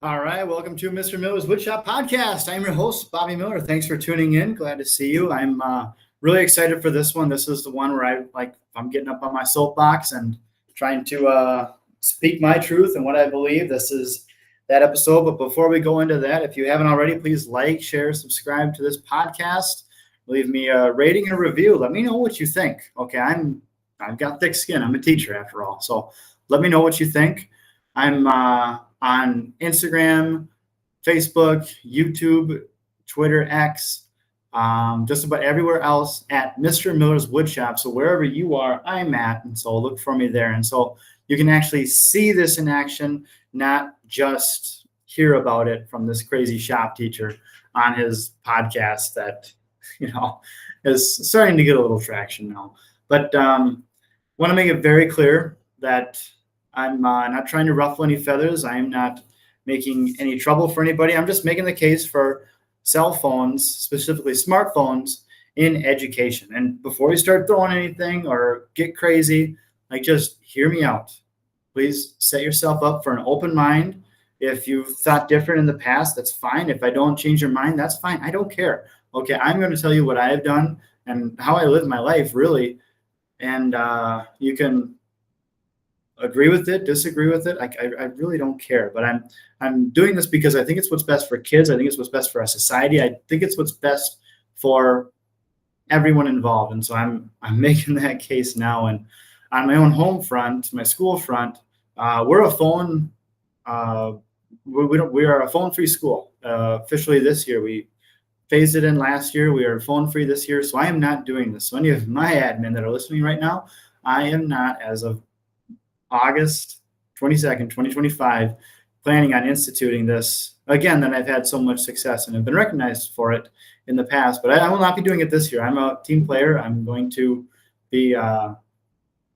All right, welcome to Mr. Miller's Woodshop podcast. I'm your host, Bobby Miller. Thanks for tuning in. Glad to see you. I'm really excited for this one. This is the one where I'm getting up on my soapbox and trying to speak my truth and what I believe. This is that episode. But before we go into that, if you haven't already, please like, share, subscribe to this podcast. Leave me a rating and a review. Let me know what you think. Okay, I've got thick skin. I'm a teacher after all, so let me know what you think. I'm on Instagram, Facebook, YouTube, Twitter, X, just about everywhere else at Mr. Miller's Woodshop. So wherever you are, I'm at. And so look for me there. And so you can actually see this in action, not just hear about it from this crazy shop teacher on his podcast that, is starting to get a little traction now. But want to make it very clear that I'm not trying to ruffle any feathers. I am not making any trouble for anybody. I'm just making the case for cell phones, specifically smartphones, in education. And before we start throwing anything or get crazy, just hear me out. Please set yourself up for an open mind. If you've thought different in the past, that's fine. If I don't change your mind, that's fine. I don't care. Okay, I'm going to tell you what I have done and how I live my life, really. And you can agree with it, disagree with it. I really don't care, but I'm doing this because I think it's what's best for kids. I think it's what's best for our society. I think it's what's best for everyone involved. And so I'm making that case now. And on my own home front, my school front, we're a phone. We are a phone-free school. Officially this year, we phased it in last year. We are phone-free this year. So I am not doing this. So any of my admin that are listening right now, I am not, as of August 22nd, 2025, planning on instituting this again. That I've had so much success and have been recognized for it in the past, but I will not be doing it this year. I'm a team player. I'm going to be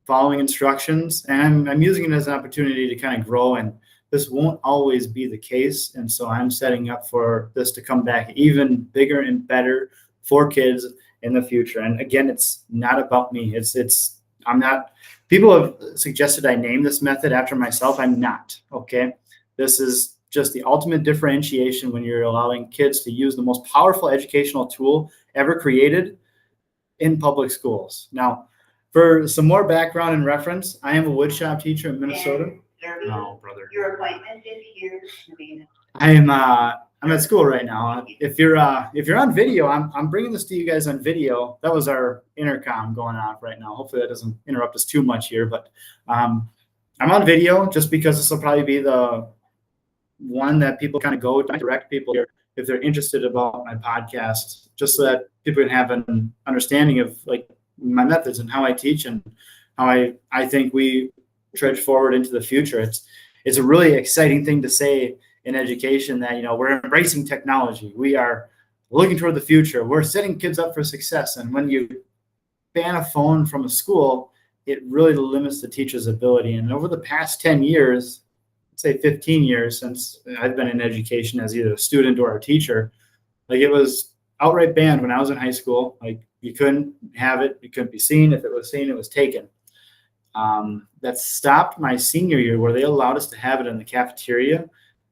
following instructions, and I'm using it as an opportunity to kind of grow, and this won't always be the case. And so I'm setting up for this to come back even bigger and better for kids in the future. And again, it's not about me. I'm not. People have suggested I name this method after myself. I'm not. Okay. This is just the ultimate differentiation when you're allowing kids to use the most powerful educational tool ever created in public schools. Now, for some more background and reference, I am a woodshop teacher in Minnesota. No, brother. Your appointment is here. I'm at school right now. If you're on video, I'm bringing this to you guys on video. That was our intercom going off right now. Hopefully that doesn't interrupt us too much here, but I'm on video just because this will probably be the one that people kind of go to direct people here if they're interested about my podcast, just so that people can have an understanding of my methods and how I teach and how I think we trudge forward into the future. It's a really exciting thing to say in education that, we're embracing technology. We are looking toward the future. We're setting kids up for success. And when you ban a phone from a school, it really limits the teacher's ability. And over the past 10 years, let's say 15 years since I've been in education as either a student or a teacher, it was outright banned when I was in high school. You couldn't have it. It couldn't be seen. If it was seen, it was taken. That stopped my senior year, where they allowed us to have it in the cafeteria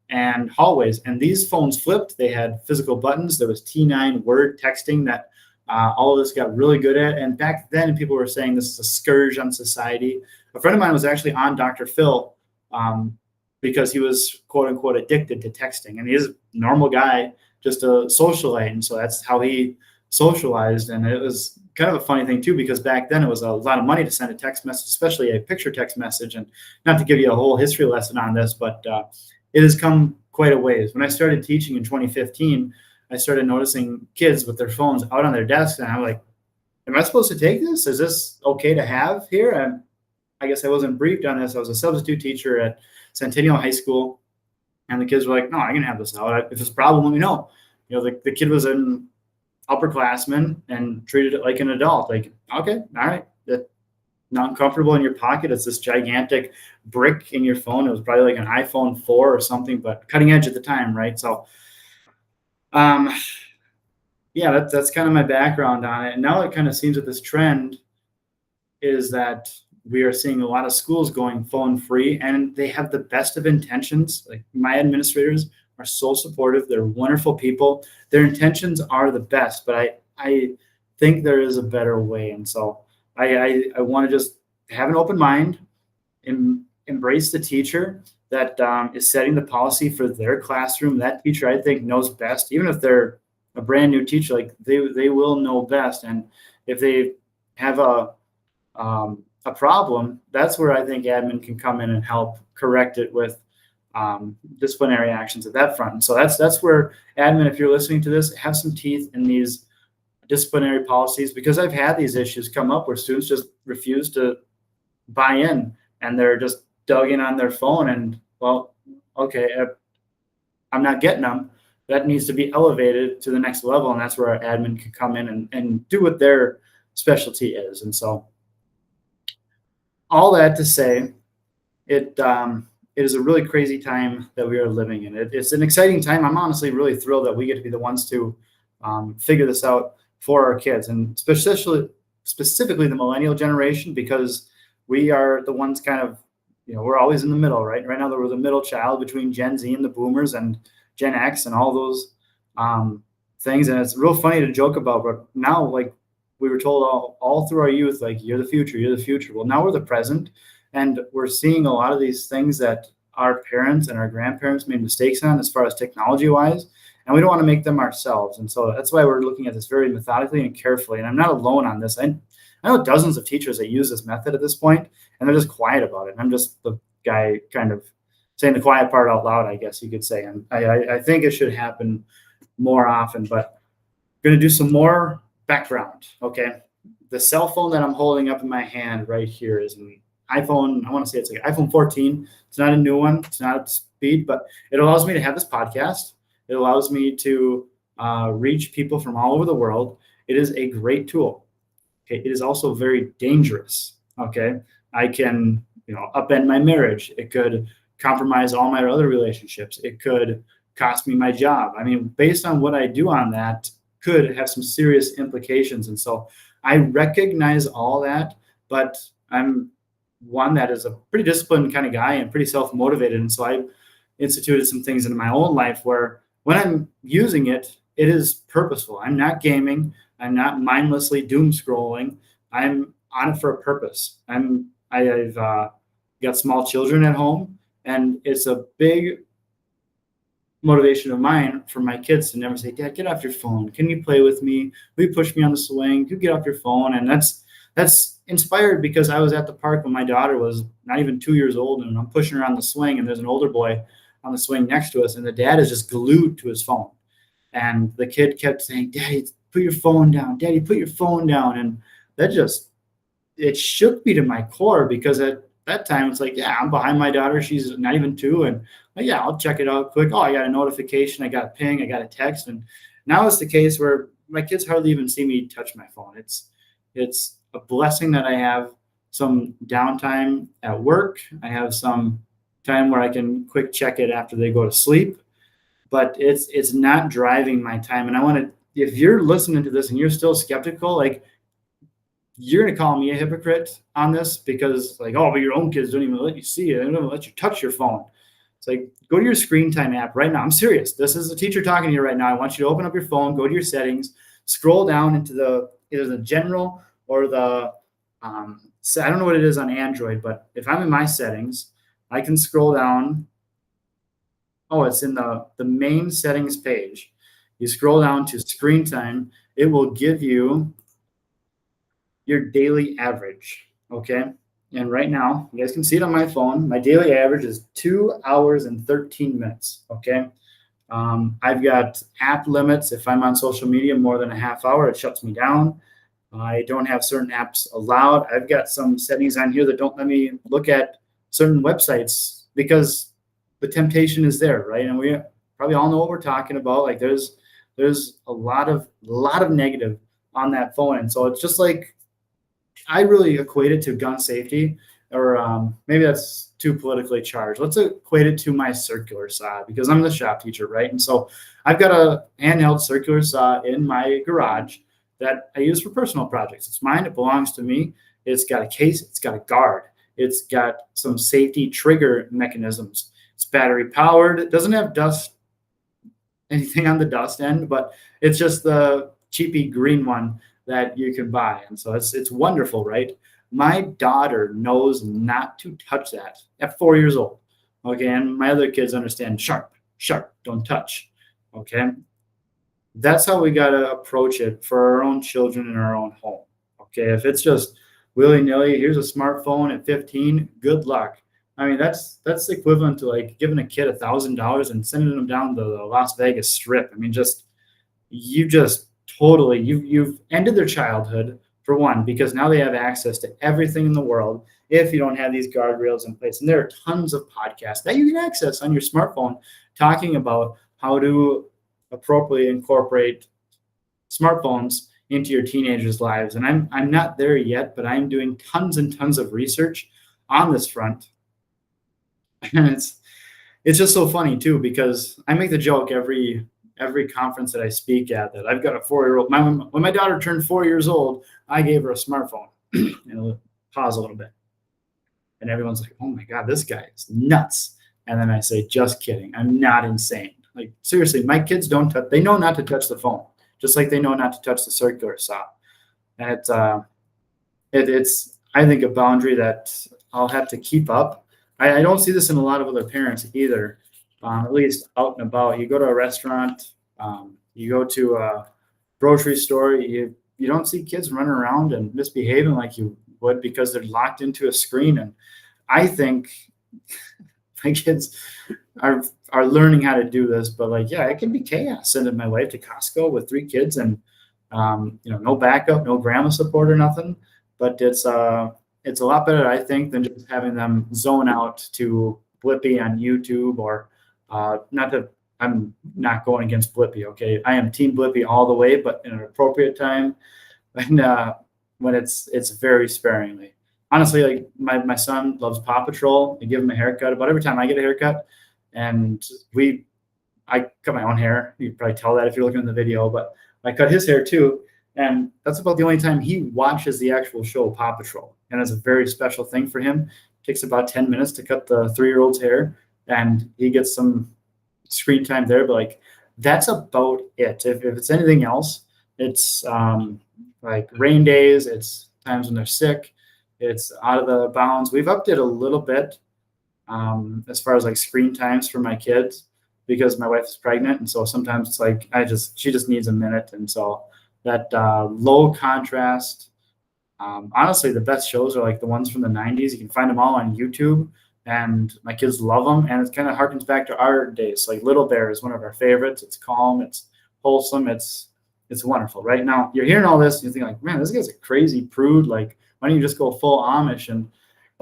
and hallways. And these phones flipped. They had physical buttons. There was T9 word texting that all of us got really good at. And back then, people were saying this is a scourge on society. A friend of mine was actually on Dr. Phil because he was, quote unquote, addicted to texting. And he's a normal guy, just a socialite. And so that's how he socialized. And it was kind of a funny thing too, because back then it was a lot of money to send a text message, especially a picture text message. And not to give you a whole history lesson on this, but it has come quite a ways. When I started teaching in 2015, I started noticing kids with their phones out on their desks, and I'm like, am I supposed to take this? Is this okay to have here? And I guess I wasn't briefed on this. I was a substitute teacher at Centennial High School, and the kids were like, no, I can have this out. If it's a problem, let me know. The kid was an upperclassman and treated it like an adult. Okay, all right. That not comfortable in your pocket. It's this gigantic brick in your phone. It was probably like an iPhone 4 or something, but cutting edge at the time, right? So, that's kind of my background on it. And now it kind of seems that this trend is that We are seeing a lot of schools going phone free, and they have the best of intentions. Like, my administrators are so supportive. They're wonderful people. Their intentions are the best, but I think there is a better way. And so I want to just have an open mind, embrace the teacher that is setting the policy for their classroom. That teacher, I think, knows best. Even if they're a brand new teacher, like, they will know best. And if they have a problem, that's where I think admin can come in and help correct it with disciplinary actions at that front. And so that's where admin, if you're listening to this, have some teeth in these disciplinary policies, because I've had these issues come up where students just refuse to buy in, and they're just dug in on their phone. And, well, okay, I'm not getting them. That needs to be elevated to the next level, and that's where our admin can come in and do what their specialty is. And so, all that to say, it is a really crazy time that we are living in. It's an exciting time. I'm honestly really thrilled that we get to be the ones to figure this out for our kids, and specifically the millennial generation, because we are the ones kind of, we're always in the middle, right? Right now, we're the middle child between Gen Z and the boomers and Gen X and all those things. And it's real funny to joke about, but now, like, we were told all through our youth, like, you're the future, you're the future. Well, now we're the present, and we're seeing a lot of these things that our parents and our grandparents made mistakes on as far as technology wise, and we don't want to make them ourselves. And so that's why we're looking at this very methodically and carefully. And I'm not alone on this. I know dozens of teachers that use this method at this point, and they're just quiet about it. And I'm just the guy kind of saying the quiet part out loud, I guess you could say. And I think it should happen more often, but I'm going to do some more background. Okay. The cell phone that I'm holding up in my hand right here is an iPhone. I want to say it's like iPhone 14. It's not a new one. It's not at speed, but it allows me to have this podcast. It allows me to reach people from all over the world. It is a great tool. Okay. It is also very dangerous. Okay. I can, upend my marriage. It could compromise all my other relationships. It could cost me my job. I mean, based on what I do on that, could have some serious implications. And so I recognize all that, but I'm one that is a pretty disciplined kind of guy and pretty self-motivated. And so I instituted some things in my own life where when I'm using it, it is purposeful. I'm not gaming. I'm not mindlessly doom scrolling. I'm on it for a purpose. I've got small children at home, and it's a big motivation of mine for my kids to never say, Dad, get off your phone. Can you play with me? Will you push me on the swing? You get off your phone. And that's inspired because I was at the park when my daughter was not even 2 years old, and I'm pushing her on the swing, and there's an older boy on the swing next to us, and the dad is just glued to his phone. And the kid kept saying, Daddy, put your phone down. Daddy, put your phone down. And it shook me to my core, because at that time it's like, yeah, I'm behind my daughter. She's not even 2. And yeah, I'll check it out quick. Oh, I got a notification. I got a ping. I got a text. And now it's the case where my kids hardly even see me touch my phone. It's a blessing that I have some downtime at work. I have some time where I can quick check it after they go to sleep, but it's not driving my time. And I want to, if you're listening to this and you're still skeptical, like, you're going to call me a hypocrite on this, because, like, oh, but your own kids don't even let you see it. They don't even let you touch your phone. It's like, go to your screen time app right now. I'm serious. This is a teacher talking to you right now. I want you to open up your phone, go to your settings, scroll down into either the general or the, I don't know what it is on Android, but if I'm in my settings, I can scroll down. Oh, it's in the main settings page. You scroll down to screen time. It will give you your daily average. Okay. And right now, you guys can see it on my phone. My daily average is 2 hours and 13 minutes. Okay. I've got app limits. If I'm on social media more than a half hour, it shuts me down. I don't have certain apps allowed. I've got some settings on here that don't let me look at certain websites because the temptation is there, right? And we probably all know what we're talking about. Like, there's a lot of negative on that phone. And so it's just like, I really equate it to gun safety, or maybe that's too politically charged. Let's equate it to my circular saw, because I'm the shop teacher, right? And so I've got a handheld circular saw in my garage that I use for personal projects. It's mine. It belongs to me. It's got a case, it's got a guard, it's got some safety trigger mechanisms. It's battery powered. It doesn't have anything on the dust end, but it's just the cheapy green one that you can buy. And so it's wonderful, right? My daughter knows not to touch that at 4 years old. Okay. And my other kids understand sharp, sharp, don't touch. Okay. That's how we got to approach it for our own children in our own home. Okay. If it's just willy nilly, here's a smartphone at 15, good luck. I mean, that's equivalent to like giving a kid $1,000 and sending them down to the Las Vegas Strip. I mean, you just totally you've ended their childhood for one, because now they have access to everything in the world if you don't have these guardrails in place. And there are tons of podcasts that you can access on your smartphone talking about how to appropriately incorporate smartphones into your teenagers' lives. And I'm not there yet, but I'm doing tons and tons of research on this front. And it's just so funny too, because I make the joke every conference that I speak at that I've got a 4-year-old. When my daughter turned 4 years old, I gave her a smartphone. And I'll pause a little bit. And everyone's like, oh my God, this guy is nuts. And then I say, just kidding. I'm not insane. Like, seriously, my kids they know not to touch the phone, just like they know not to touch the circular saw. And it's I think, a boundary that I'll have to keep up. I don't see this in a lot of other parents either, at least out and about. You go to a restaurant, you go to a grocery store, you don't see kids running around and misbehaving like you would because they're locked into a screen. And I think my kids are learning how to do this, but like, yeah, it can be chaos sending my wife to Costco with 3 kids and, no backup, no grandma support or nothing. But it's a lot better, I think, than just having them zone out to Blippi on YouTube or not that I'm not going against Blippi. Okay. I am team Blippi all the way, but in an appropriate time. And when it's very sparingly. Honestly, like my son loves Paw Patrol. I give him a haircut about every time I get a haircut. And I cut my own hair. You can probably tell that if you're looking at the video, but I cut his hair too. And that's about the only time he watches the actual show Paw Patrol. And it's a very special thing for him. It takes about 10 minutes to cut the 3-year-old's hair, and he gets some screen time there. But like, that's about it. If it's anything else, it's like rain days, it's times when they're sick, it's out of the bounds. We've upped it a little bit as far as like screen times for my kids, because my wife is pregnant. And so sometimes it's like, she just needs a minute. And so that low contrast, honestly, the best shows are like the ones from the 90s. You can find them all on YouTube, and my kids love them. And it kind of harkens back to our days. Like Little Bear is one of our favorites. It's calm, it's wholesome, it's wonderful. Right now, you're hearing all this, and you think like, man, this guy's a crazy prude. Like, why don't you just go full Amish? And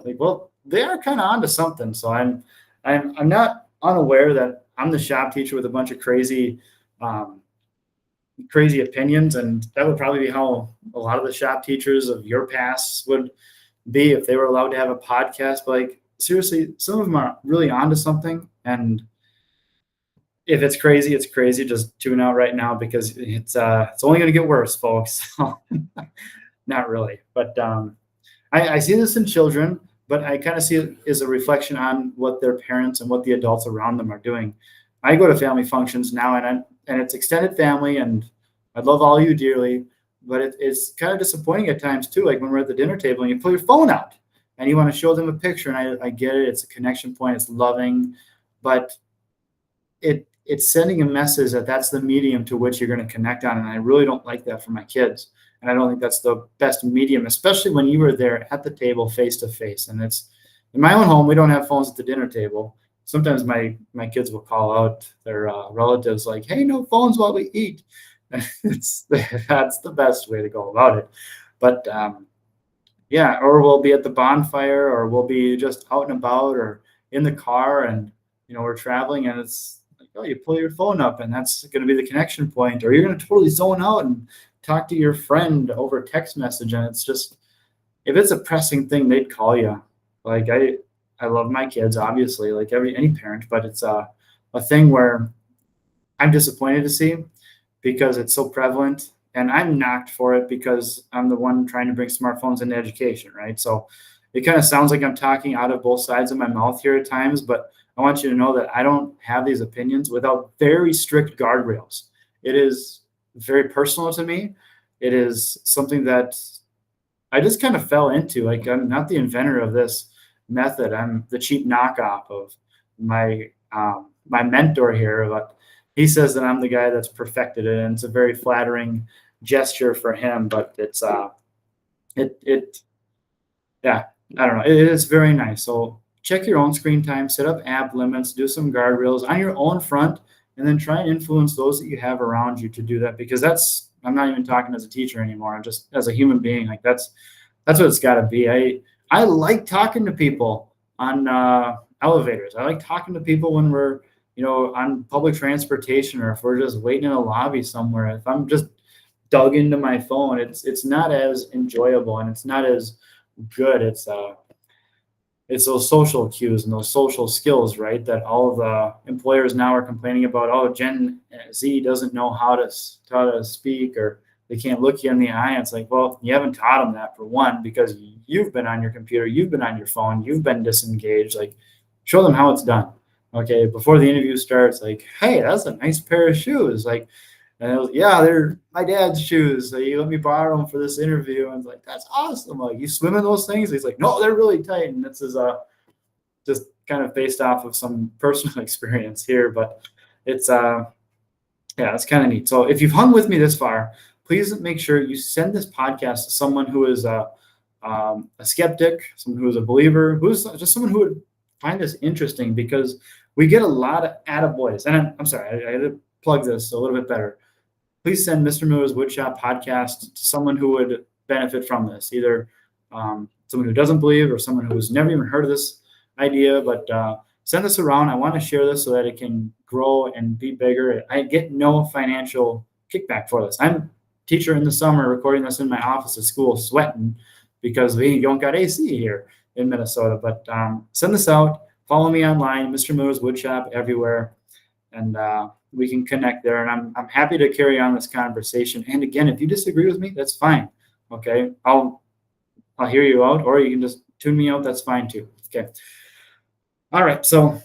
like, well, they are kind of onto something. So I'm not unaware that I'm the shop teacher with a bunch of crazy opinions, and that would probably be how a lot of the shop teachers of your past would be if they were allowed to have a podcast. But like, seriously, some of them are really onto something, and if it's crazy, it's crazy. Just tune out right now, because it's only going to get worse, folks. Not really, but I see this in children, but I kind of see it as a reflection on what their parents and what the adults around them are doing. I go to family functions now, and it's extended family, and I love all you dearly, but it's kind of disappointing at times too. Like when we're at the dinner table and you pull your phone out and you want to show them a picture, and I get it. It's a connection point. It's loving, but it's sending a message that that's the medium to which you're going to connect on. And I really don't like that for my kids. And I don't think that's the best medium, especially when you were there at the table face to face. And it's in my own home, we don't have phones at the dinner table. Sometimes my kids will call out their relatives like, hey, no phones while we eat. That's the best way to go about it. But yeah, or we'll be at the bonfire, or we'll be just out and about, or in the car, and we're traveling, and it's like, oh, you pull your phone up, and that's going to be the connection point, or you're going to totally zone out and talk to your friend over text message. And it's just, if it's a pressing thing, they'd call you. Like I love my kids, obviously, like any parent, but it's a thing where I'm disappointed to see, because it's so prevalent. and I'm knocked for it because I'm the one trying to bring smartphones into education, right? So it kind of sounds like I'm talking out of both sides of my mouth here at times, but I want you to know that I don't have these opinions without very strict guardrails. It is very personal to me. It is something that I just kind of fell into. Like, I'm not the inventor of this method. I'm the cheap knockoff of my mentor here, but he says that I'm the guy that's perfected it, and it's a very flattering gesture for him. But it yeah, I don't know. It is very nice. So check your own screen time, set up app limits, do some guardrails on your own front, and then try and influence those that you have around you to do that. Because I'm not even talking as a teacher anymore. I'm just as a human being. Like, that's what it's got to be. I like talking to people on elevators. I like talking to people when we're on public transportation, or if we're just waiting in a lobby somewhere. If I'm just dug into my phone, it's not as enjoyable and it's not as good. It's those social cues and those social skills, right? That all of the employers now are complaining about. Oh, Gen Z doesn't know how to speak, or they can't look you in the eye. It's like, well, you haven't taught them that, for one, because you've been on your computer, you've been on your phone, you've been disengaged. Like, show them how it's done. Okay, before the interview starts, like, hey, that's a nice pair of shoes. Like, and it was, yeah, they're my dad's shoes. So you let me borrow them for this interview. And I was like, that's awesome. Like, you swim in those things? He's like, no, they're really tight. And this is just kind of based off of some personal experience here, but it's yeah, it's kind of neat. So if you've hung with me this far, please make sure you send this podcast to someone who is a skeptic, someone who is a believer, who's just someone who would find this interesting, because we get a lot of attaboys. And I'm sorry, I had to plug this a little bit better. Please send Mr. Miller's Woodshop podcast to someone who would benefit from this, either someone who doesn't believe or someone who's never even heard of this idea. But send this around. I want to share this so that it can grow and be bigger. I get no financial kickback for this. I'm a teacher in the summer recording this in my office at school, sweating because we don't got AC here in Minnesota. But send this out. Follow me online, Mr. Miller's Woodshop, everywhere, and we can connect there. And I'm happy to carry on this conversation. And again, if you disagree with me, that's fine. Okay, I'll hear you out, or you can just tune me out. That's fine too. Okay. All right. So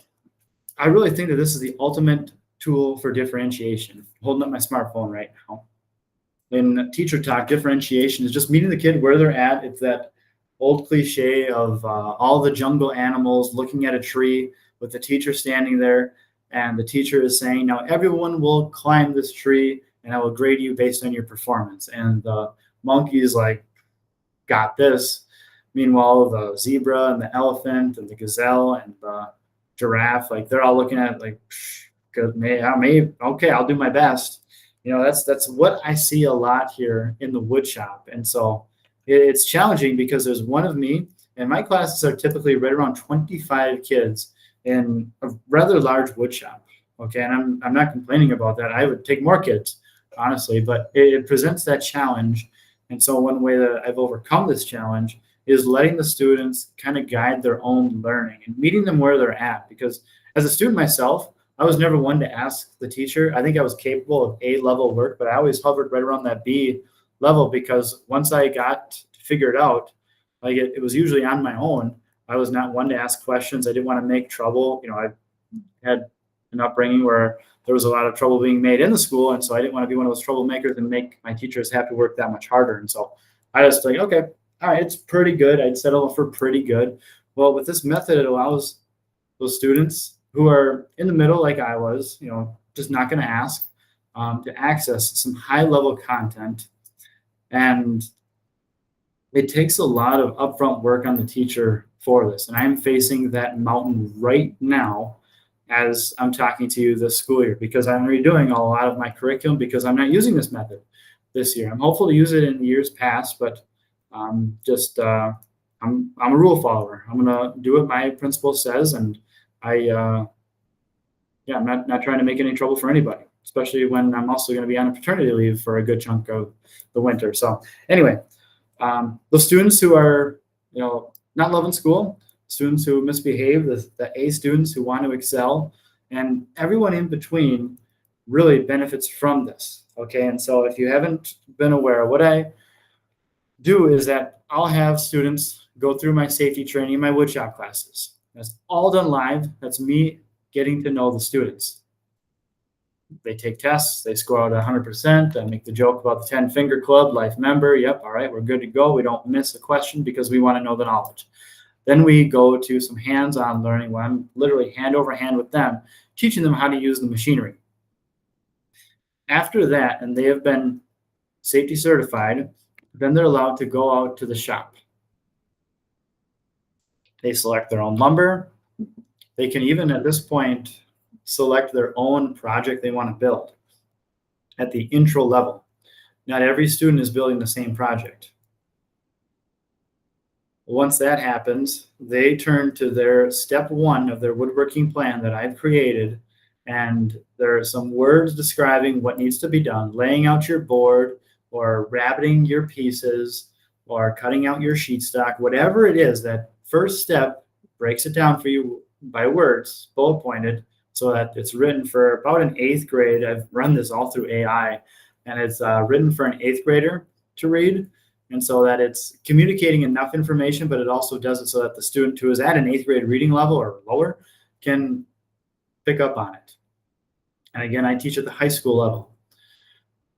I really think that this is the ultimate tool for differentiation. I'm holding up my smartphone right now. In teacher talk, differentiation is just meeting the kid where they're at. It's that old cliche of all the jungle animals looking at a tree with the teacher standing there, and the teacher is saying, now everyone will climb this tree and I will grade you based on your performance. And the monkey is like, got this. Meanwhile, the zebra and the elephant and the gazelle and the giraffe, like, they're all looking at it like, good, okay, I'll do my best. That's what I see a lot here in the wood shop. And so it's challenging because there's one of me, and my classes are typically right around 25 kids in a rather large wood shop. Okay, and I'm not complaining about that. I would take more kids, honestly, but it presents that challenge. And so one way that I've overcome this challenge is letting the students kind of guide their own learning and meeting them where they're at. Because as a student myself, I was never one to ask the teacher. I think I was capable of A-level work, but I always hovered right around that B level, because once I got to figure it out, like, it was usually on my own. I was not one to ask questions. I didn't want to make trouble. I had an upbringing where there was a lot of trouble being made in the school, and so I didn't want to be one of those troublemakers and make my teachers have to work that much harder. And so I just like, okay, all right, it's pretty good. I'd settle for pretty good. Well, with this method, it allows those students who are in the middle, like I was, just not going to ask, to access some high-level content. And it takes a lot of upfront work on the teacher for this. And I'm facing that mountain right now as I'm talking to you this school year, because I'm redoing a lot of my curriculum because I'm not using this method this year. I'm hopeful to use it in years past, but I'm a rule follower. I'm going to do what my principal says, and I'm not trying to make any trouble for anybody, especially when I'm also going to be on a paternity leave for a good chunk of the winter. So anyway, the students who are, not loving school, students who misbehave, the A students who want to excel, and everyone in between really benefits from this. Okay, and so if you haven't been aware, what I do is that I'll have students go through my safety training, my woodshop classes. That's all done live. That's me getting to know the students. They take tests, they score out 100%. I make the joke about the 10 finger club, life member. Yep, all right, we're good to go. We don't miss a question because we want to know the knowledge. Then we go to some hands-on learning where I'm literally hand over hand with them, teaching them how to use the machinery. After that, and they have been safety certified, then they're allowed to go out to the shop. They select their own lumber. They can even at this point select their own project they want to build at the intro level. Not every student is building the same project. Once that happens, they turn to their step one of their woodworking plan that I've created. And there are some words describing what needs to be done, laying out your board or rabbiting your pieces or cutting out your sheet stock, whatever it is. That first step breaks it down for you by words, bullet pointed, so that it's written for about an 8th grade. I've run this all through AI, and it's written for an 8th grader to read. And so that it's communicating enough information, but it also does it so that the student who is at an 8th grade reading level or lower can pick up on it. And again, I teach at the high school level.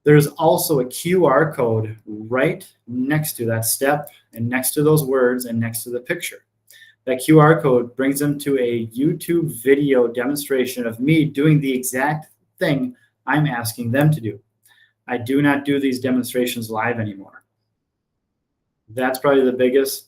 There's also a QR code right next to that step and next to those words and next to the picture. That QR code brings them to a YouTube video demonstration of me doing the exact thing I'm asking them to do. I do not do these demonstrations live anymore. That's probably the biggest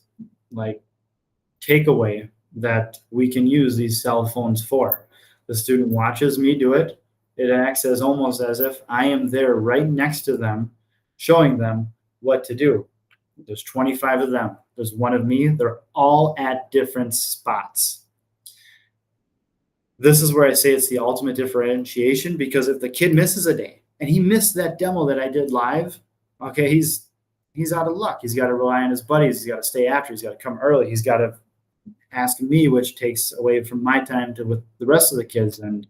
takeaway that we can use these cell phones for. The student watches me do it. It acts as almost as if I am there right next to them, showing them what to do. There's 25 of them. There's one of me. They're all at different spots. This is where I say it's the ultimate differentiation, because if the kid misses a day and he missed that demo that I did live, okay, he's out of luck. He's got to rely on his buddies. He's got to stay after. He's got to come early. He's got to ask me, which takes away from my time to with the rest of the kids. And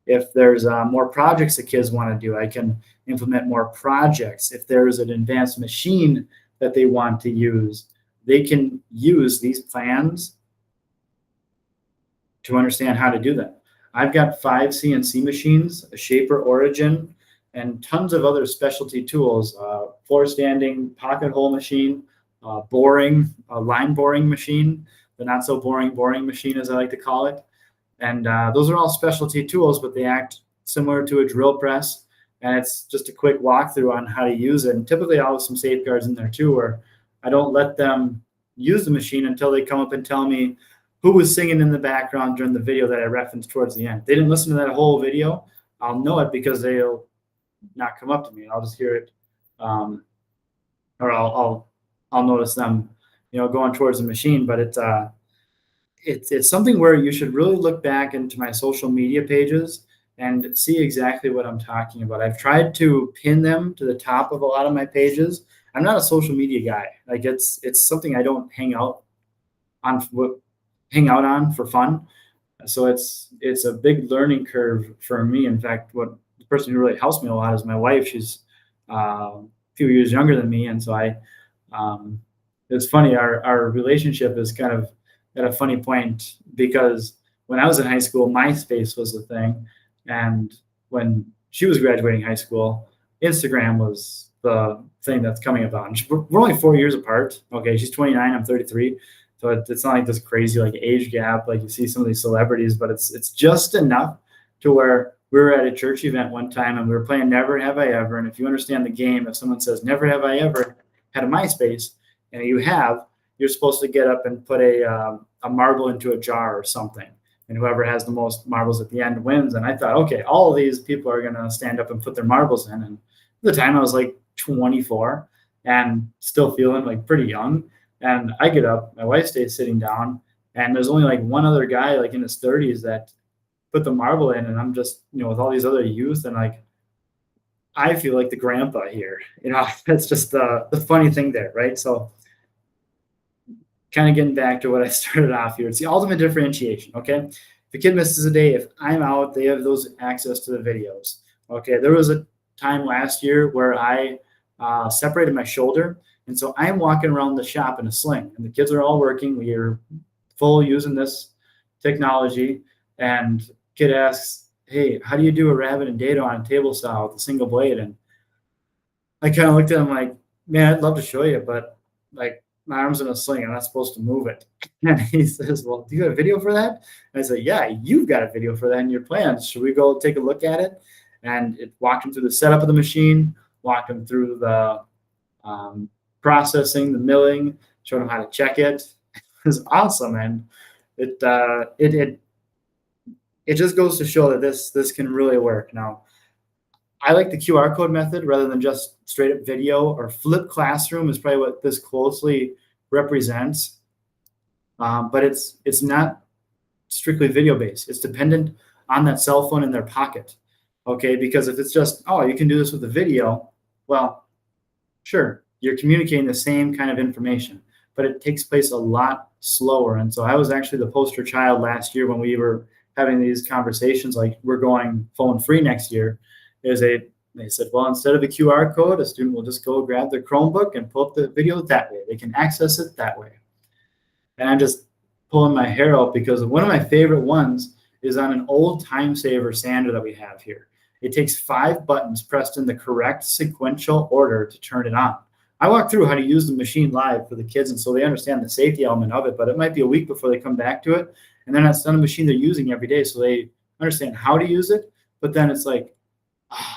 if there's more projects the kids want to do, I can implement more projects. If there is an advanced machine that they want to use, they can use these plans to understand how to do them. I've got 5 CNC machines, a Shaper Origin, and tons of other specialty tools, floor standing pocket hole machine, boring, line boring machine, the not so boring machine, as I like to call it. And those are all specialty tools, but they act similar to a drill press. And it's just a quick walkthrough on how to use it. And typically I'll have some safeguards in there too, where I don't let them use the machine until they come up and tell me who was singing in the background during the video that I referenced towards the end. If they didn't listen to that whole video, I'll know it because they'll not come up to me. I'll just hear it, or I'll notice them, going towards the machine. But it's something where you should really look back into my social media pages and see exactly what I'm talking about. I've tried to pin them to the top of a lot of my pages. I'm not a social media guy. It's something I don't hang out on for fun. So it's a big learning curve for me. In fact, the person who really helps me a lot is my wife. She's a few years younger than me, and so it's funny. Our relationship is kind of at a funny point, because when I was in high school, MySpace was the thing, and when she was graduating high school, Instagram was the thing that's coming about. And we're only 4 years apart. Okay, she's 29, I'm 33. So it's not like this crazy age gap like you see some of these celebrities, but it's just enough to where we were at a church event one time and we were playing Never Have I Ever. And if you understand the game, if someone says Never Have I Ever had a MySpace, and you're supposed to get up and put a marble into a jar or something. And whoever has the most marbles at the end wins. And I thought, okay, all of these people are going to stand up and put their marbles in. And at the time I was 24 and still feeling pretty young. And I get up, my wife stays sitting down, and there's only one other guy in his 30s that put the marble in. And I'm just, with all these other youth, and I feel like the grandpa here, that's just the funny thing there. Right. So kind of getting back to what I started off here, it's the ultimate differentiation. Okay. If a kid misses a day, if I'm out, they have those access to the videos. Okay. There was a time last year where I separated my shoulder. And so I'm walking around the shop in a sling, and the kids are all working. We are full using this technology. And kid asks, "Hey, how do you do a rabbit and dado on a table saw with a single blade?" And I kind of looked at him like, "Man, I'd love to show you, but like my arm's in a sling. I'm not supposed to move it." And he says, "Well, do you have a video for that?" And I said, "Yeah, you've got a video for that in your plans. Should we go take a look at it?" And it walked him through the setup of the machine, walked him through the processing, the milling, showed him how to check it. It was awesome, and it just goes to show that this can really work. Now, I like the QR code method rather than just straight up video, or flip classroom is probably what this closely represents. But it's not strictly video based. It's dependent on that cell phone in their pocket. Okay, because if it's just, oh, you can do this with a video, well, sure, you're communicating the same kind of information, but it takes place a lot slower. And so I was actually the poster child last year when we were having these conversations, like we're going phone free next year. They said, well, instead of a QR code, a student will just go grab their Chromebook and pull up the video that way. They can access it that way. And I'm just pulling my hair out because one of my favorite ones is on an old time saver sander that we have here. It takes 5 buttons pressed in the correct sequential order to turn it on. I walk through how to use the machine live for the kids, and so they understand the safety element of it, but it might be a week before they come back to it, and then it's not a machine they're using every day, so they understand how to use it, but then it's like,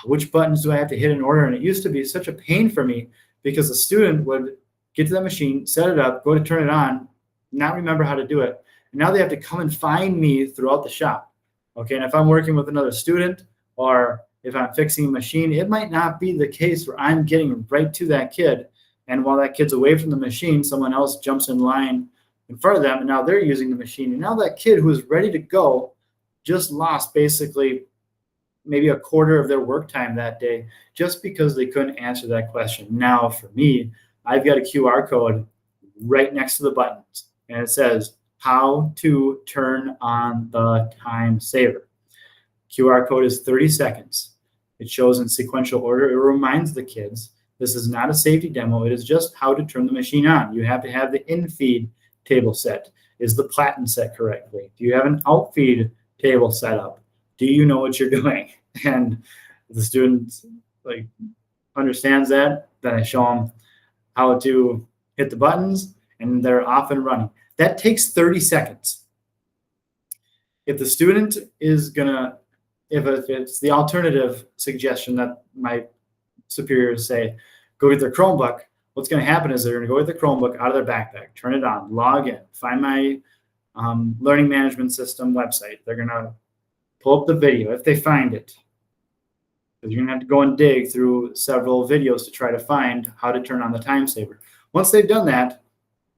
which buttons do I have to hit in order? And it used to be such a pain for me because the student would get to that machine, set it up, go to turn it on, not remember how to do it, and now they have to come and find me throughout the shop. Okay, and if I'm working with another student, or if I'm fixing a machine, it might not be the case where I'm getting right to that kid. And while that kid's away from the machine, someone else jumps in line in front of them, and now they're using the machine. And now that kid who is ready to go just lost basically maybe a quarter of their work time that day just because they couldn't answer that question. Now, for me, I've got a QR code right next to the buttons, and it says how to turn on the time saver. QR code is 30 seconds. It shows in sequential order. It reminds the kids this is not a safety demo. It is just how to turn the machine on. You have to have the in-feed table set. Is the platen set correctly? Do you have an out-feed table set up? Do you know what you're doing? And the student like understands that. Then I show them how to hit the buttons, and they're off and running. That takes 30 seconds. If the student is gonna, if it's the alternative suggestion that my superiors say, go get their Chromebook, what's going to happen is they're going to go get the Chromebook out of their backpack, turn it on, log in, find my learning management system website. They're going to pull up the video if they find it. Because you're going to have to go and dig through several videos to try to find how to turn on the time saver. Once they've done that,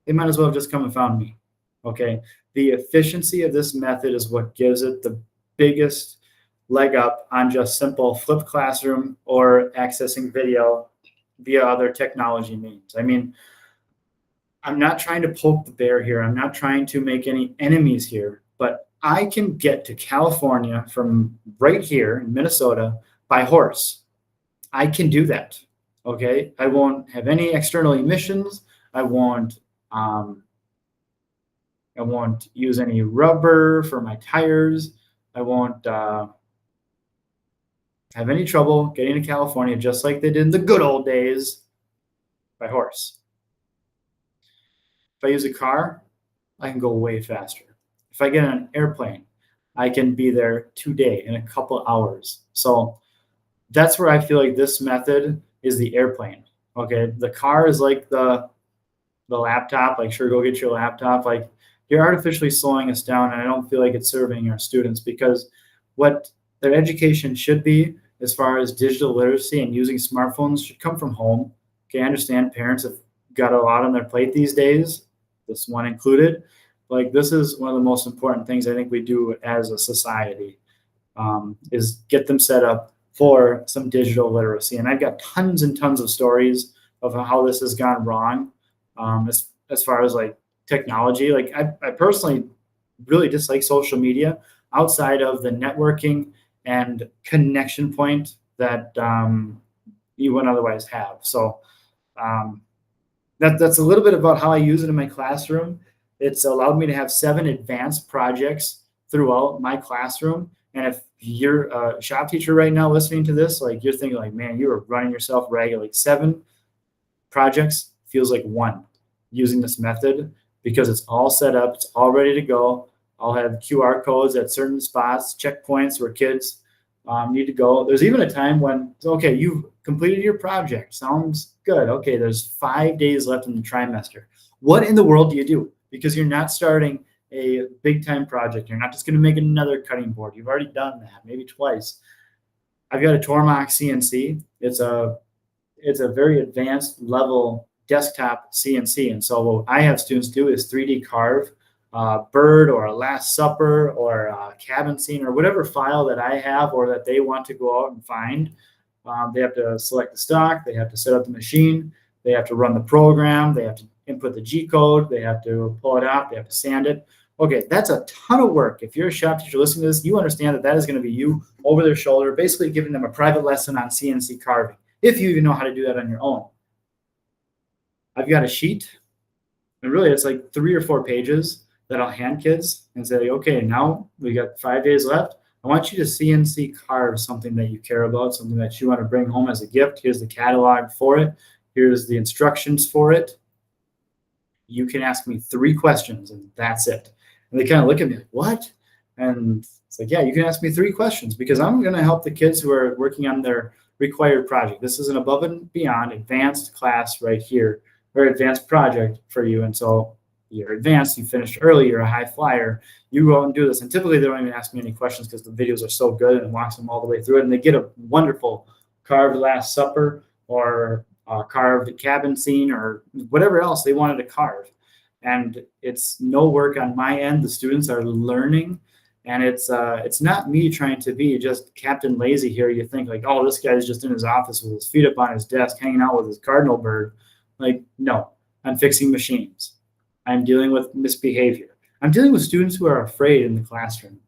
they might as well have just come and found me. Okay. The efficiency of this method is what gives it the biggest leg up on just simple flipped classroom or accessing video via other technology means. I mean, I'm not trying to poke the bear here. I'm not trying to make any enemies here, but I can get to California from right here in Minnesota by horse. I can do that. Okay. I won't have any external emissions. I won't use any rubber for my tires. I won't have any trouble getting to California, just like they did in the good old days, by horse. If I use a car, I can go way faster. If I get on an airplane, I can be there today in a couple hours. So that's where I feel like this method is the airplane. Okay, the car is like the laptop. Like, sure, go get your laptop. Like, you're artificially slowing us down, and I don't feel like it's serving our students, because what their education should be, as far as digital literacy and using smartphones, should come from home. Okay, I understand parents have got a lot on their plate these days, this one included. Like, this is one of the most important things I think we do as a society, is get them set up for some digital literacy. And I've got tons and tons of stories of how this has gone wrong, as far as like technology. Like, I personally really dislike social media outside of the networking and connection point that you wouldn't otherwise have. So that's a little bit about how I use it in my classroom. It's allowed me to have 7 advanced projects throughout my classroom. And if you're a shop teacher right now listening to this, like you're thinking like, man, you are running yourself ragged. Like 7 projects feels like 1 using this method because it's all set up, it's all ready to go. I'll have QR codes at certain spots, checkpoints where kids need to go. There's even a time when, okay, you've completed your project. Sounds good. Okay, there's 5 days left in the trimester. What in the world do you do? Because you're not starting a big time project. You're not just going to make another cutting board. You've already done that, maybe twice. I've got a Tormach CNC. It's a very advanced level desktop CNC. And so what I have students do is 3D carve a bird or a Last Supper or a cabin scene or whatever file that I have or that they want to go out and find. They have to select the stock. They have to set up the machine. They have to run the program. They have to input the G code. They have to pull it out. They have to sand it. Okay, that's a ton of work. If you're a shop teacher listening to this, you understand that is going to be you over their shoulder, basically giving them a private lesson on CNC carving, if you even know how to do that on your own. I've got a sheet, and really it's like 3 or 4 pages that I'll hand kids and say, okay, now we got 5 days left. I want you to CNC carve something that you care about, something that you want to bring home as a gift. Here's the catalog for it. Here's the instructions for it. You can ask me 3 questions, and that's it. And they kind of look at me like, what? And it's like, yeah, you can ask me 3 questions because I'm going to help the kids who are working on their required project. This is an above and beyond advanced class right here, or advanced project for you. And so you're advanced, you finished early, you're a high flyer, you go out and do this. And typically they don't even ask me any questions because the videos are so good and walks them all the way through it. And they get a wonderful carved Last Supper or carved cabin scene or whatever else they wanted to carve. And it's no work on my end. The students are learning. And it's not me trying to be just Captain Lazy here. You think like, oh, this guy's just in his office with his feet up on his desk, hanging out with his cardinal bird. Like, no, I'm fixing machines. I'm dealing with misbehavior. I'm dealing with students who are afraid in the classroom.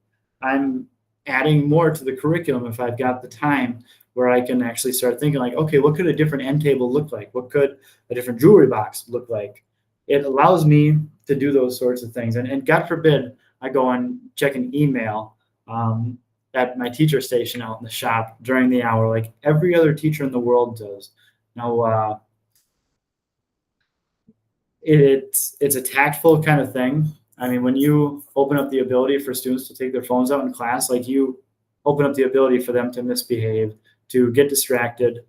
I'm adding more to the curriculum if I've got the time where I can actually start thinking like, okay, what could a different end table look like? What could a different jewelry box look like? It allows me to do those sorts of things. And God forbid, I go and check an email at my teacher station out in the shop during the hour, like every other teacher in the world does. Now, it's a tactful kind of thing. I mean, when you open up the ability for students to take their phones out in class, like you open up the ability for them to misbehave, to get distracted.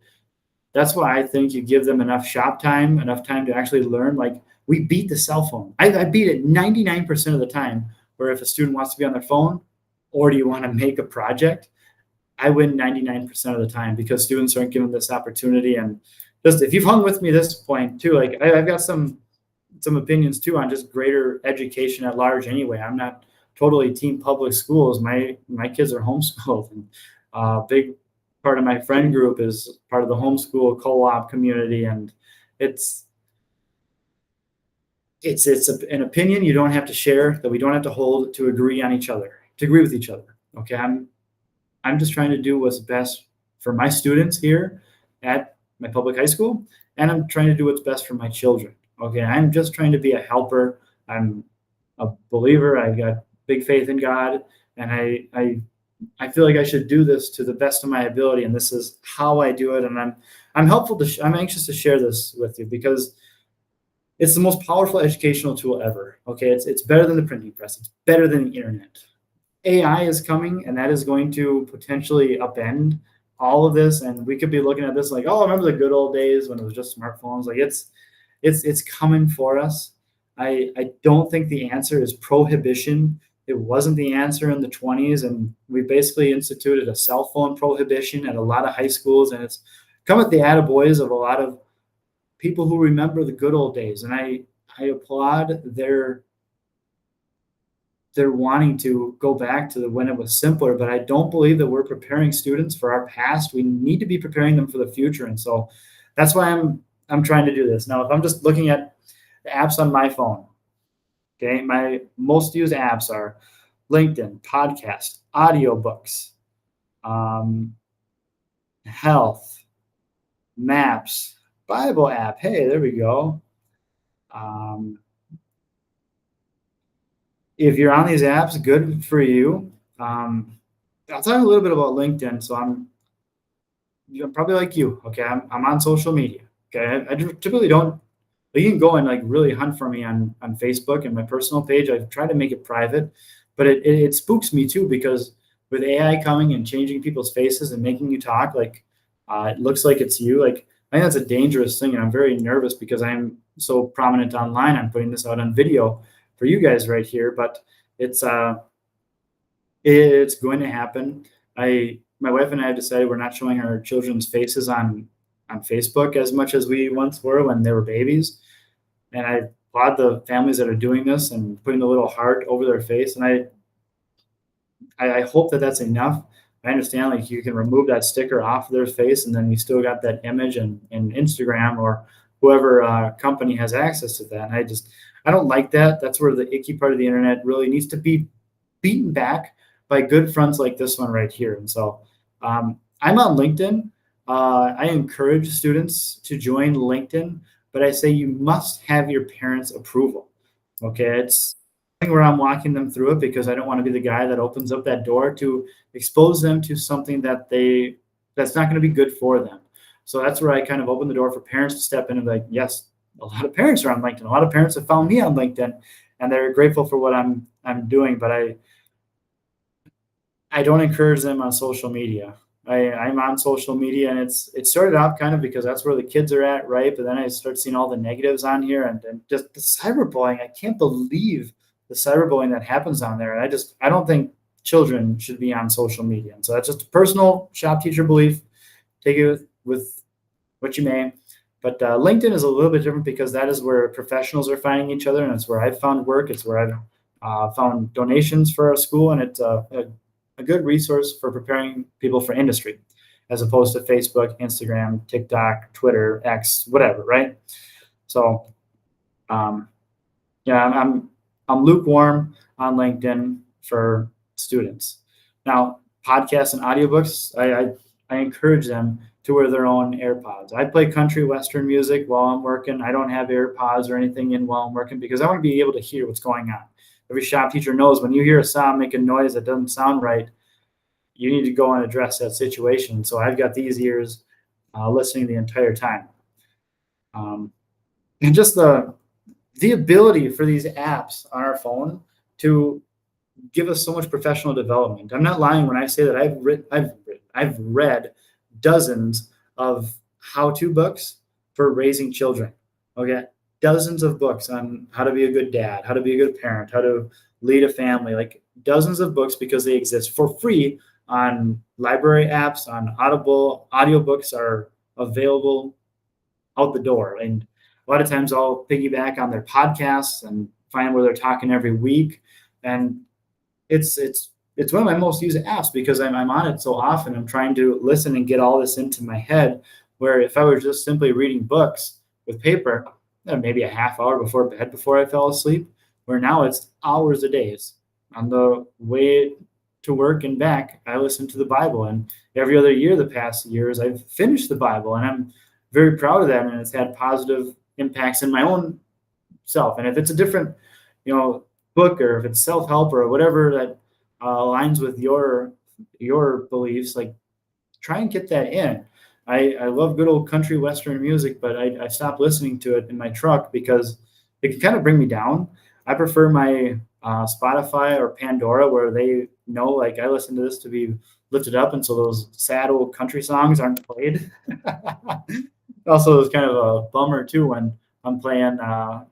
That's why I think you give them enough shop time, enough time to actually learn. Like we beat the cell phone. I beat it 99% of the time. Where if a student wants to be on their phone, or do you want to make a project, I win 99% of the time because students aren't given this opportunity. And just if you've hung with me this point too, like I've got some opinions too on just greater education at large. Anyway, I'm not totally team public schools. My kids are homeschooled, and a big part of my friend group is part of the homeschool co-op community, and it's an opinion you don't have to share, that we don't have to hold, to agree on each other, to agree with each other. Okay, I'm just trying to do what's best for my students here at my public high school, and I'm trying to do what's best for my children. Okay, I'm just trying to be a helper. I'm a believer. I've got big faith in God, and I feel like I should do this to the best of my ability, and this is how I do it. And I'm anxious to share this with you because it's the most powerful educational tool ever. Okay, it's better than the printing press. It's better than the internet. AI is coming, and that is going to potentially upend all of this. And we could be looking at this like, oh, remember the good old days when it was just smartphones? Like it's coming for us. I don't think the answer is prohibition. It wasn't the answer in the 20s, and we basically instituted a cell phone prohibition at a lot of high schools, and it's come at the attaboys of a lot of people who remember the good old days. And I applaud their wanting to go back to when it was simpler, but I don't believe that we're preparing students for our past. We need to be preparing them for the future. And so that's why I'm trying to do this. Now, if I'm just looking at the apps on my phone, okay, my most used apps are LinkedIn, podcast, audiobooks, health, maps, Bible app. Hey, there we go. Um, if you're on these apps, good for you. Um, I'll talk a little bit about LinkedIn. So I'm probably like you. Okay, I'm on social media. Okay, I typically don't. You can go and like really hunt for me on Facebook and my personal page. I've tried to make it private, but it spooks me too because with AI coming and changing people's faces and making you talk, like it looks like it's you. Like I think that's a dangerous thing, and I'm very nervous because I'm so prominent online. I'm putting this out on video for you guys right here, but it's uh it's going to happen. My wife and I have decided we're not showing our children's faces on Facebook as much as we once were when they were babies. And I applaud the families that are doing this and putting the little heart over their face. And I hope that that's enough. I understand like you can remove that sticker off of their face and then you still got that image in Instagram or whoever company has access to that. And I don't like that. That's where the icky part of the internet really needs to be beaten back by good friends like this one right here. And so I'm on LinkedIn. I encourage students to join LinkedIn, but I say you must have your parents' approval. Okay, it's where I'm walking them through it because I don't want to be the guy that opens up that door to expose them to something that's not going to be good for them. So that's where I kind of open the door for parents to step in and be like, yes, a lot of parents are on LinkedIn. A lot of parents have found me on LinkedIn, and they're grateful for what I'm doing. But I don't encourage them on social media. I'm on social media, and it started off kind of because that's where the kids are at, right? But then I start seeing all the negatives on here, and just the cyberbullying. I can't believe the cyberbullying that happens on there, and I don't think children should be on social media. And so that's just a personal shop teacher belief. Take it with what you may. But LinkedIn is a little bit different because that is where professionals are finding each other, and it's where I've found work. It's where I've found donations for our school, and it's a good resource for preparing people for industry, as opposed to Facebook, Instagram, TikTok, Twitter, X, whatever, right? So, um, yeah, I'm lukewarm on LinkedIn for students. Now, podcasts and audiobooks, I encourage them to wear their own AirPods. I play country western music while I'm working. I don't have AirPods or anything in while I'm working because I want to be able to hear what's going on. Every shop teacher knows when you hear a sound make a noise that doesn't sound right, you need to go and address that situation. So I've got these ears listening the entire time. And just the ability for these apps on our phone to give us so much professional development. I'm not lying when I say that I've read dozens of how-to books for raising children. Okay, dozens of books on how to be a good dad, how to be a good parent, how to lead a family, like dozens of books because they exist for free on library apps, on Audible. Audiobooks are available out the door. And a lot of times I'll piggyback on their podcasts and find where they're talking every week. And it's one of my most used apps because I'm on it so often. I'm trying to listen and get all this into my head. Where if I were just simply reading books with paper, maybe a half hour before bed before I fell asleep, where now it's hours a day. It's on the way to work and back, I listen to the Bible. And every other year, the past years, I've finished the Bible. And I'm very proud of that. And it's had positive impacts in my own self. And if it's a different, book, or if it's self-help or whatever that aligns with your beliefs, like try and get that in. I love good old country western music, but I stopped listening to it in my truck because it can kind of bring me down. I prefer my Spotify or Pandora, where they know like I listen to this to be lifted up, and so those sad old country songs aren't played. Also, it's kind of a bummer too when I'm playing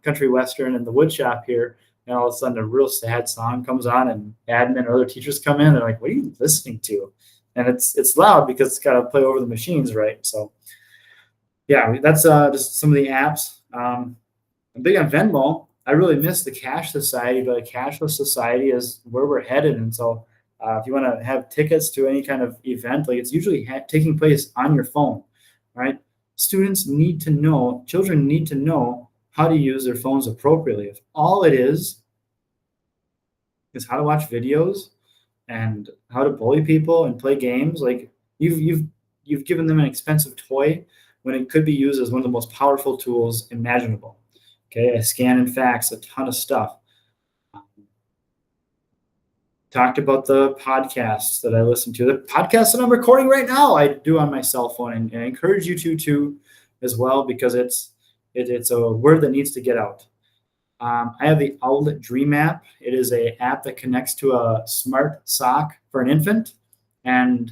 country western in the woodshop here, and all of a sudden a real sad song comes on, and admin or other teachers come in. They're like, "What are you listening to?" And it's loud because it's got to play over the machines, right? So, yeah, that's just some of the apps. I'm big on Venmo. I really miss the cash society, but a cashless society is where we're headed. And so, if you want to have tickets to any kind of event, like it's usually taking place on your phone, right? Children need to know how to use their phones appropriately. If all it is how to watch videos and how to bully people and play games, like you've you've given them an expensive toy when it could be used as one of the most powerful tools imaginable. Okay, I scan and fax a ton of stuff. Talked about the podcasts that I listen to. The podcast that I'm recording right now, I do on my cell phone, and I encourage you to too, as well, because it's a word that needs to get out. I have the Owlet Dream app. It is a app that connects to a smart sock for an infant, and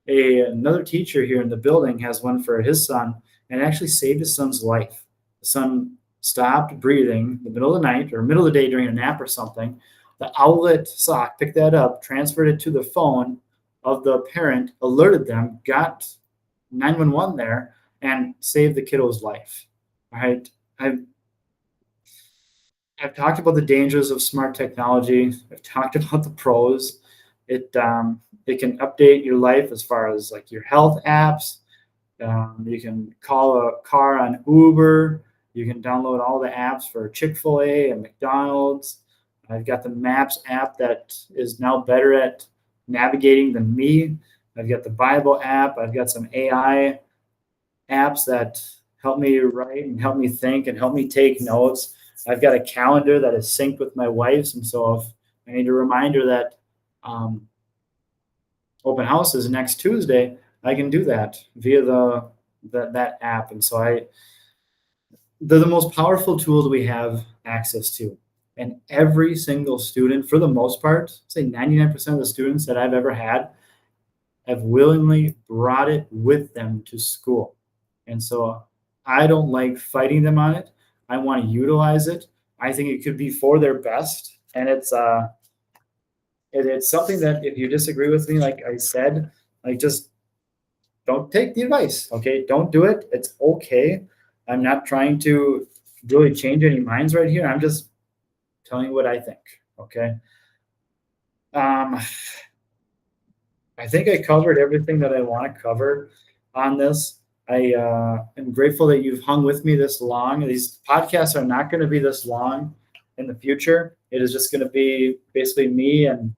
another teacher here in the building has one for his son, and it actually saved his son's life. The son stopped breathing in the middle of the night or middle of the day during a nap or something. The Owlet sock picked that up, transferred it to the phone of the parent, alerted them, got 911 there, and saved the kiddo's life. All right. I've talked about the dangers of smart technology. I've talked about the pros. It can update your life as far as like your health apps. You can call a car on Uber. You can download all the apps for Chick-fil-A and McDonald's. I've got the Maps app that is now better at navigating than me. I've got the Bible app. I've got some AI apps that help me write and help me think and help me take notes. I've got a calendar that is synced with my wife's, and so if I need a reminder that open house is next Tuesday, I can do that via that app. And so they're the most powerful tools we have access to. And every single student, for the most part, say 99% of the students that I've ever had have willingly brought it with them to school. And so I don't like fighting them on it. I want to utilize it. I think it could be for their best. And it's something that if you disagree with me, like I said, like just don't take the advice. Okay. Don't do it. It's okay. I'm not trying to really change any minds right here. I'm just telling you what I think. Okay. I think I covered everything that I want to cover on this. I am grateful that you've hung with me this long. These podcasts are not going to be this long in the future. It is just going to be basically me and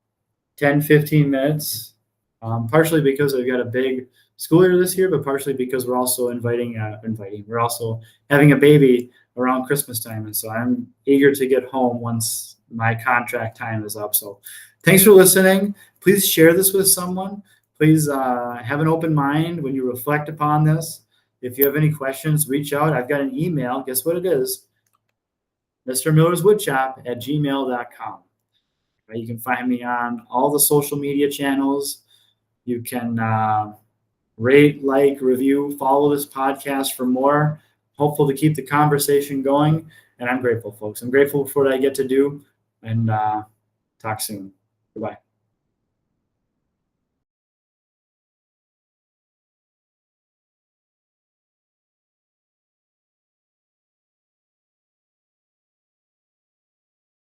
10, 15 minutes, partially because I've got a big school year this year, but partially because we're also we're also having a baby around Christmas time. And so I'm eager to get home once my contract time is up. So thanks for listening. Please share this with someone. Please have an open mind when you reflect upon this. If you have any questions, reach out. I've got an email. Guess what it is? Mr. Miller's Woodshop at gmail.com. You can find me on all the social media channels. You can rate, like, review, follow this podcast for more. Hopeful to keep the conversation going. And I'm grateful, folks. I'm grateful for what I get to do. And talk soon. Goodbye.